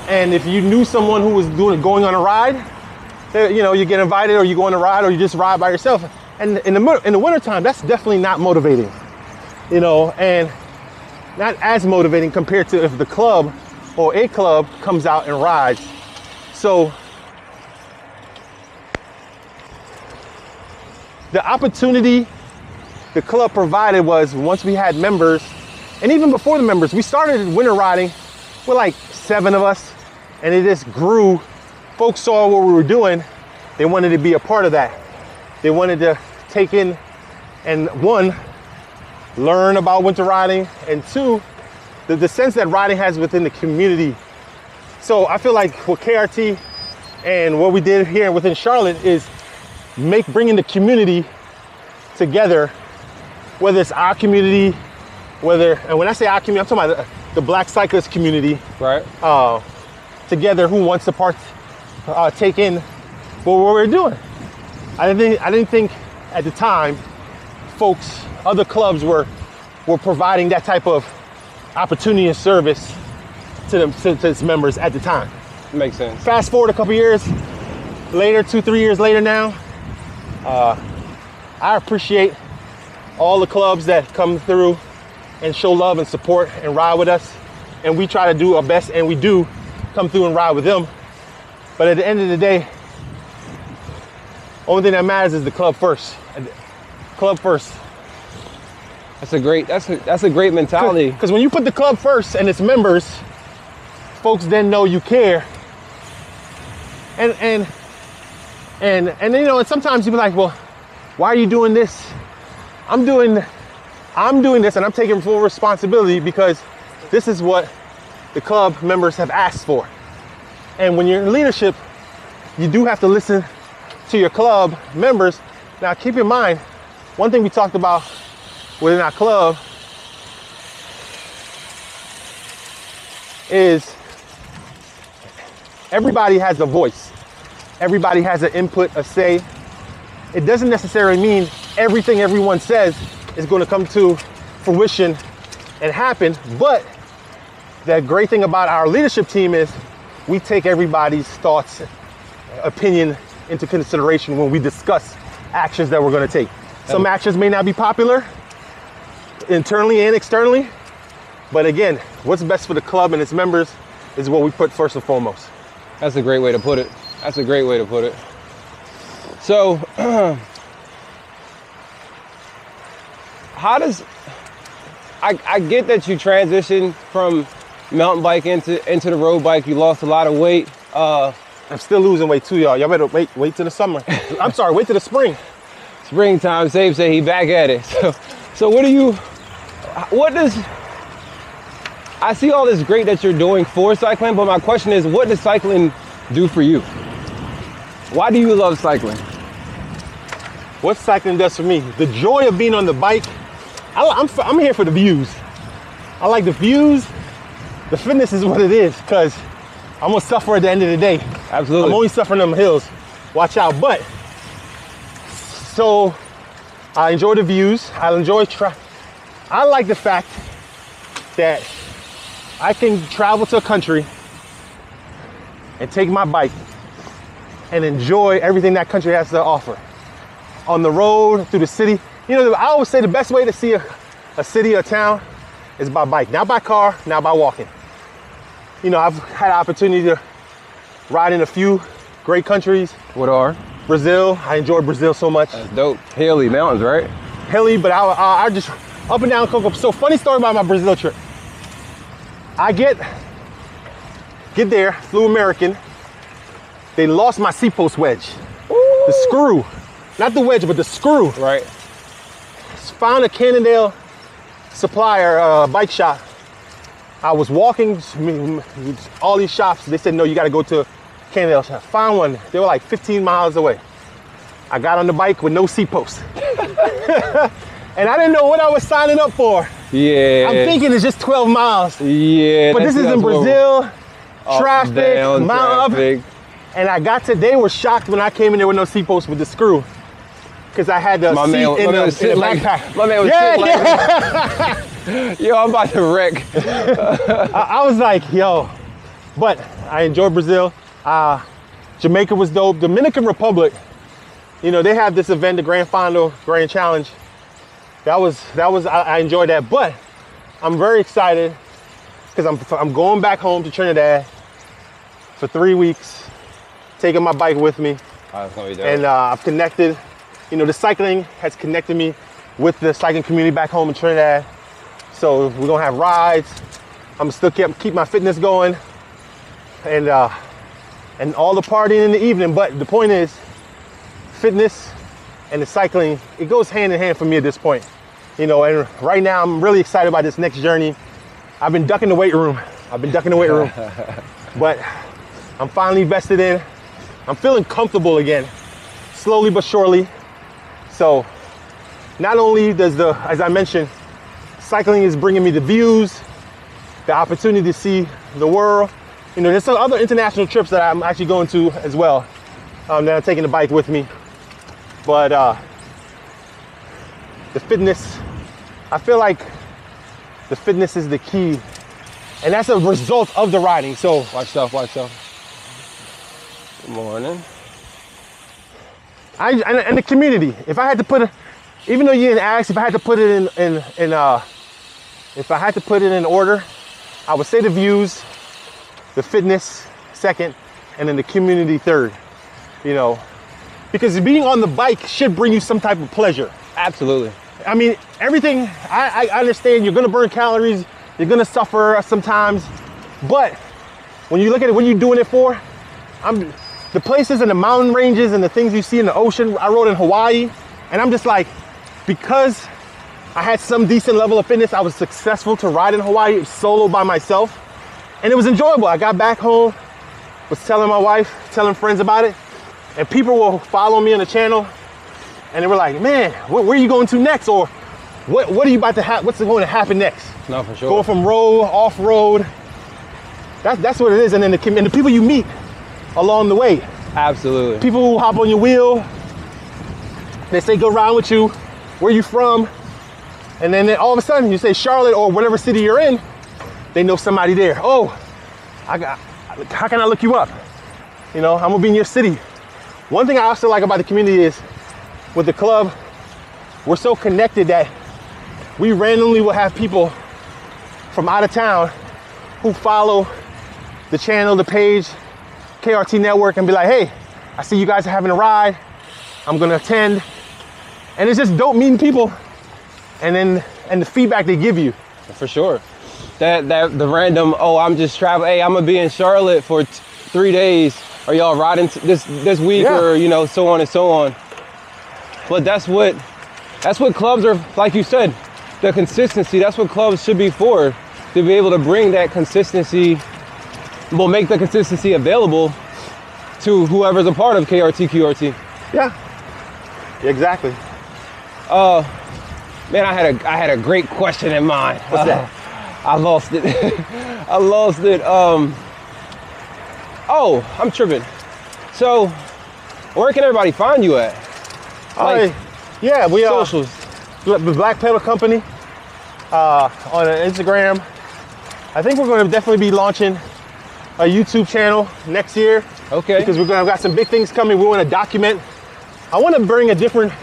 And if you knew someone who was going on a ride, you get invited, or you go on a ride, or you just ride by yourself. And in the wintertime, that's definitely not motivating, and not as motivating compared to if the club or a club comes out and rides. So the opportunity the club provided was, once we had members, and even before the members, we started winter riding with like 7 of us, and it just grew. Folks saw what we were doing. They wanted to be a part of that. They wanted to take in and, 1, learn about winter riding, and 2, the sense that riding has within the community. So I feel like with KRT, And what we did here within Charlotte is bringing the community together, whether it's our community, and when I say our community, I'm talking about the black cyclist community, Right. together, who wants to take in what we're doing. I didn't think at the time, other clubs were providing that type of opportunity and service to its members at the time. Makes sense. Fast forward a couple years later, 2-3 years later now, I appreciate all the clubs that come through and show love and support and ride with us. And we try to do our best, and we do come through and ride with them. But at the end of the day, only thing that matters is the club first. Club first. That's a great mentality. Because when you put the club first and its members, folks then know you care. And you know, and sometimes you be like, well, why are you doing this? I'm doing this, and I'm taking full responsibility because this is what the club members have asked for. And when you're in leadership, you do have to listen to your club members. Now, keep in mind, one thing we talked about within our club is everybody has a voice. Everybody has an input, a say. It doesn't necessarily mean everything everyone says is going to come to fruition and happen, but the great thing about our leadership team is we take everybody's thoughts, opinion into consideration when we discuss actions that we're going to take. Some actions may not be popular internally and externally, but again, what's best for the club and its members is what we put first and foremost. That's a great way to put it. That's a great way to put it. So, how does, I get that you transitioned from mountain bike into the road bike. You lost a lot of weight. I'm still losing weight too, y'all. Y'all better wait till the summer. I'm sorry, wait till the spring. Springtime, Sabe say he back at it. So what does, I see all this great that you're doing for cycling, but my question is, what does cycling do for you? Why do you love cycling? What cycling does for me? The joy of being on the bike. I'm here for the views. I like the views. The fitness is what it is, because I'm gonna suffer at the end of the day. Absolutely. I'm only suffering them hills. Watch out. But so I enjoy the views. I like the fact that I can travel to a country and take my bike and enjoy everything that country has to offer. On the road, through the city. You know, I always say the best way to see a city or town is by bike. Not by car, not by walking. You know, I've had the opportunity to ride in a few great countries. What are? Brazil. I enjoy Brazil so much. That's dope. Hilly mountains, right? Hilly, but I just up and down Coco. So funny story about my Brazil trip. I get there, flew American. They lost my C-post wedge. Ooh. The screw. Not the wedge, but the screw. Right. Found a Cannondale supplier bike shop. I was walking all these shops. They said, no, you got to go to Cannondale shop. Found one. They were like 15 miles away. I got on the bike with no C-post. And I didn't know what I was signing up for. Yeah. I'm thinking it's just 12 miles. Yeah. But this is in Brazil. Traffic, down, mount traffic. up. And they were shocked when I came in there with no C-post with the screw. Because I had the seat in the backpack. My man was sitting like, yo, I'm about to wreck. I was like, yo. But I enjoyed Brazil. Jamaica was dope. Dominican Republic, you know, they have this event, the Grand Final, Grand Challenge. I enjoyed that. But I'm very excited because I'm going back home to Trinidad for 3 weeks, taking my bike with me. Oh, that's gonna be dope. And I've connected. You know, the cycling has connected me with the cycling community back home in Trinidad. So we're gonna have rides. I'm still keep my fitness going, and all the partying in the evening. But the point is, fitness and the cycling, it goes hand in hand for me at this point. You know, and right now I'm really excited about this next journey. I've been ducking the weight room. But I'm finally vested in. I'm feeling comfortable again, slowly but surely. So not only does as I mentioned, cycling is bringing me the views, the opportunity to see the world. You know, there's some other international trips that I'm actually going to as well, that I'm taking the bike with me. But the fitness, I feel like the fitness is the key. And that's a result of the riding. So Watch yourself, watch yourself. Good morning. And the community, if I had to put it, even though you didn't ask, if I had to put it if I had to put it in order, I would say the views, the fitness second, and then the community third. You know, because being on the bike should bring you some type of pleasure. Absolutely. I mean, everything, I understand you're gonna burn calories, you're gonna suffer sometimes, but when you look at it, what are you doing it for? The places and the mountain ranges and the things you see in the ocean, I rode in Hawaii, and I'm just like, because I had some decent level of fitness, I was successful to ride in Hawaii solo by myself, and it was enjoyable. I got back home, was telling my wife, telling friends about it, and people will follow me on the channel, and they were like, man, where are you going to next? Or what are you about to what's going to happen next? No, for sure. Going from road, off-road, that's what it is. And then the people you meet along the way. Absolutely. People who hop on your wheel, they say go ride with you, where you from? And then all of a sudden you say Charlotte or whatever city you're in, they know somebody there. Oh, how can I look you up? You know, I'm gonna be in your city. One thing I also like about the community is with the club, we're so connected that we randomly will have people from out of town who follow the channel, the page, KRT network, and be like, hey, I see you guys are having a ride. I'm gonna attend. And it's just dope meeting people and the feedback they give you. For sure. The random, oh, I'm just traveling. Hey, I'm gonna be in Charlotte for 3 days. Are y'all riding this week? Yeah. Or, you know, so on and so on. But that's what clubs are, like you said, the consistency. That's what clubs should be for, to be able to bring that consistency, well, make the consistency available to whoever's a part of KRT, QRT. Yeah, exactly. Man, I had a great question in mind. What's that? I lost it. I lost it. Oh, I'm tripping. So, where can everybody find you at? Like, yeah, we are socials. the BlackPedal company on Instagram. I think we're going to definitely be launching a YouTube channel next year. Okay. Because we're gonna have got some big things coming. We want to document. I want to bring a different.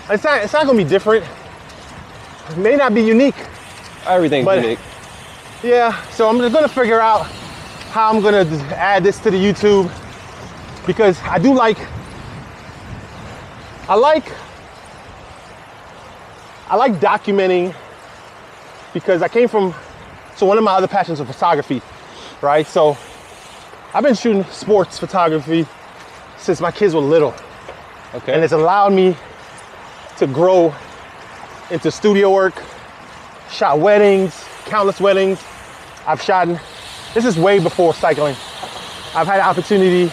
It's not going to be different. It may not be unique. Everything's But- unique. Yeah. So I'm just going to figure out how I'm going to add this to the YouTube, because I like documenting, because I came from, so one of my other passions is photography, right? So I've been shooting sports photography since my kids were little. Okay. And it's allowed me to grow into studio work, shot weddings, countless weddings. I've shot, this is way before cycling. I've had an opportunity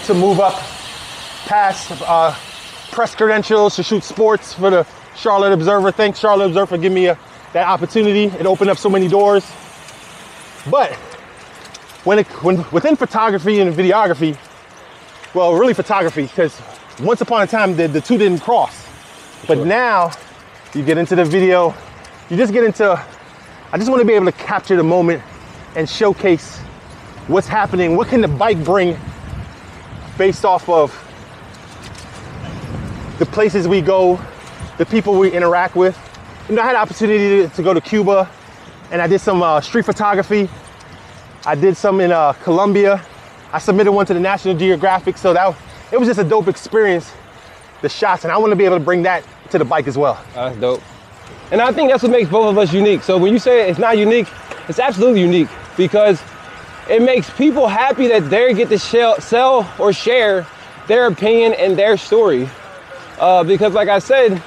to move up past press credentials to shoot sports for the Charlotte Observer. Thanks, Charlotte Observer, for giving me that opportunity. It opened up so many doors. But when within photography and videography, well, really photography, because once upon a time the two didn't cross. But now you get into the video, you just get into, I just want to be able to capture the moment and showcase what's happening. What can the bike bring based off of the places we go, the people we interact with. You know, I had an opportunity to go to Cuba, and I did some street photography. I did some in Colombia. I submitted one to the National Geographic, so it was just a dope experience, the shots, and I want to be able to bring that to the bike as well. That's dope. And I think that's what makes both of us unique. So when you say it's not unique, it's absolutely unique, because it makes people happy that they get to sell or share their opinion and their story. Because like I said,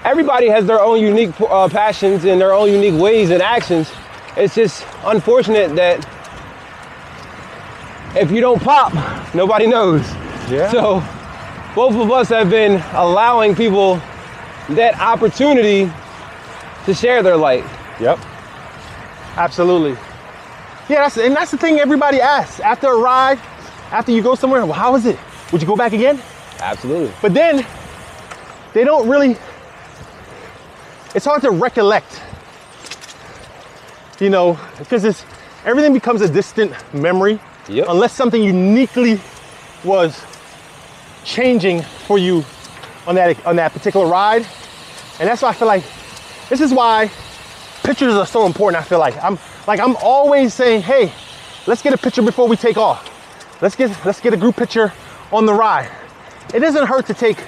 everybody has their own unique passions and their own unique ways and actions. It's just unfortunate that if you don't pop, nobody knows. Yeah. So both of us have been allowing people that opportunity to share their light. Yep. Absolutely. Yeah, that's the thing everybody asks. After a ride, after you go somewhere, well, how was it? Would you go back again? Absolutely. But then they don't really, it's hard to recollect, you know, because everything becomes a distant memory. Yep. Unless something uniquely was changing for you on that particular ride. And that's why I feel like, this is why pictures are so important. I feel like I'm always saying, hey, let's get a picture before we take off. Let's get a group picture on the ride. It doesn't hurt to take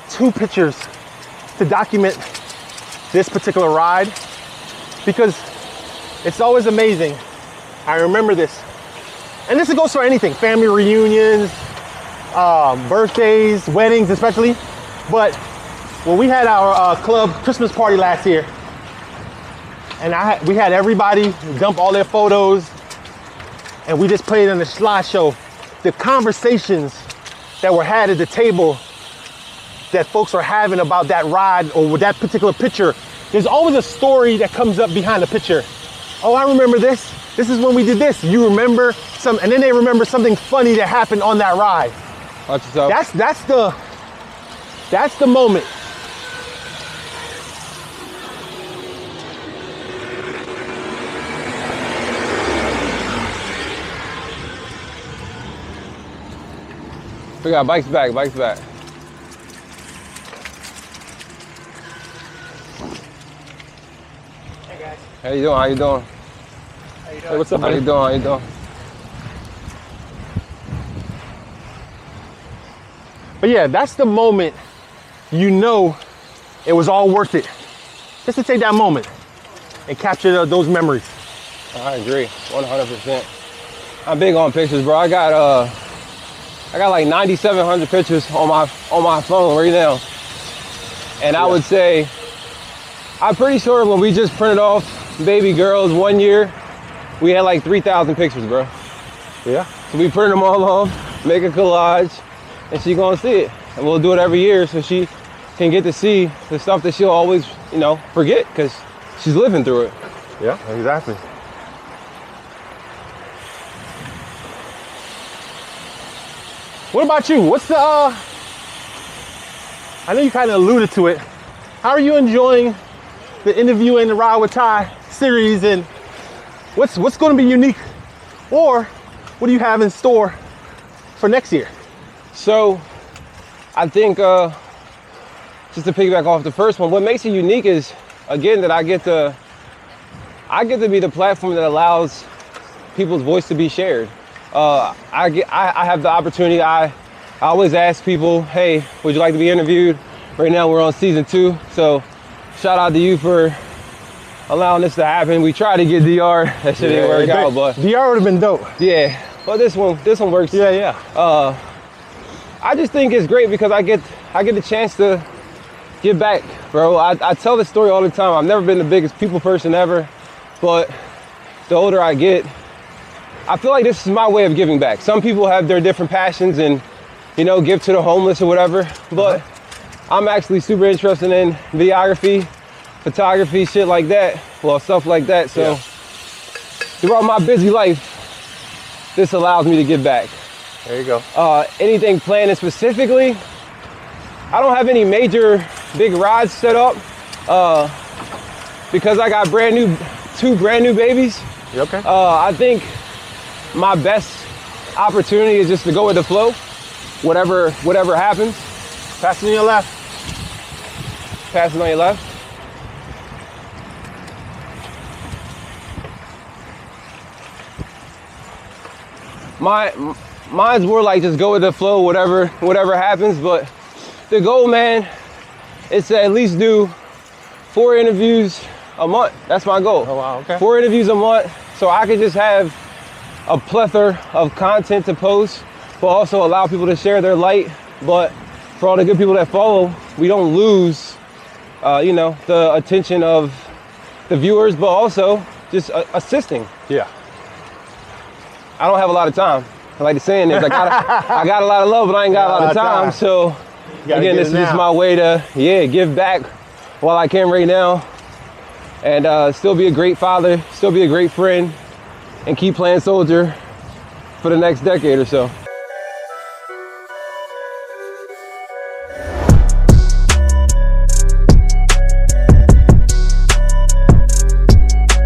2 pictures to document this particular ride, because it's always amazing. I remember this. And this goes for anything, family reunions, birthdays, weddings especially. But when we had our club Christmas party last year, and we had everybody dump all their photos, and we just played on the slideshow. The conversations that were had at the table that folks were having about that ride or with that particular picture, there's always a story that comes up behind the picture. Oh, I remember this. This is when we did this. You remember some, and then they remember something funny that happened on that ride. Watch yourself. That's the moment. We got bikes back. Hey guys. How you doing? How you doing? Hey, what's up, How buddy? you doing? But yeah, that's the moment you know it was all worth it. Just to take that moment and capture those memories. I agree, 100%. I'm big on pictures, bro. I got like 9,700 pictures on my phone right now. And I would say, I'm pretty sure when we just printed off baby girls one year, we had like 3,000 pictures, bro. Yeah. So we print them all off, make a collage, and she gonna see it. And we'll do it every year so she can get to see the stuff that she'll always, forget, because she's living through it. Yeah, exactly. What about you? What's the, I know you kind of alluded to it. How are you enjoying the Interview and the Ride with Ty series, and what's going to be unique, or what do you have in store for next year? So I think, just to piggyback off the first one, what makes it unique is, again, that I get to be the platform that allows people's voice to be shared. I have the opportunity. I always ask people, hey, would you like to be interviewed? Right now we're on season 2, so shout out to you for allowing this to happen. We tried to get DR, that shit didn't work out, but DR would have been dope. Yeah, well this one works. Yeah. I just think it's great because I get the chance to give back, bro. I tell this story all the time. I've never been the biggest people person ever, but the older I get, I feel like this is my way of giving back. Some people have their different passions and, give to the homeless or whatever, but I'm actually super interested in videography, photography, shit like that. Well, stuff like that. So throughout my busy life, this allows me to give back. There you go. Anything planning specifically, I don't have any major big rides set up because I got two brand new babies. You okay? I think my best opportunity is just to go with the flow, whatever happens. Passing on your left. Passing on your left. Mine's more like just go with the flow, whatever happens. But the goal, man, is to at least do 4 interviews a month. That's my goal. Oh wow, okay. 4 interviews a month, so I can just have a plethora of content to post, but also allow people to share their light. But for all the good people that follow, we don't lose, the attention of the viewers, but also just assisting. Yeah. I don't have a lot of time. like the saying is, I got a lot of love, but I ain't got a lot of time. So again, this is just my way to, give back while I can right now. And still be a great father, still be a great friend, and keep playing soldier for the next decade or so.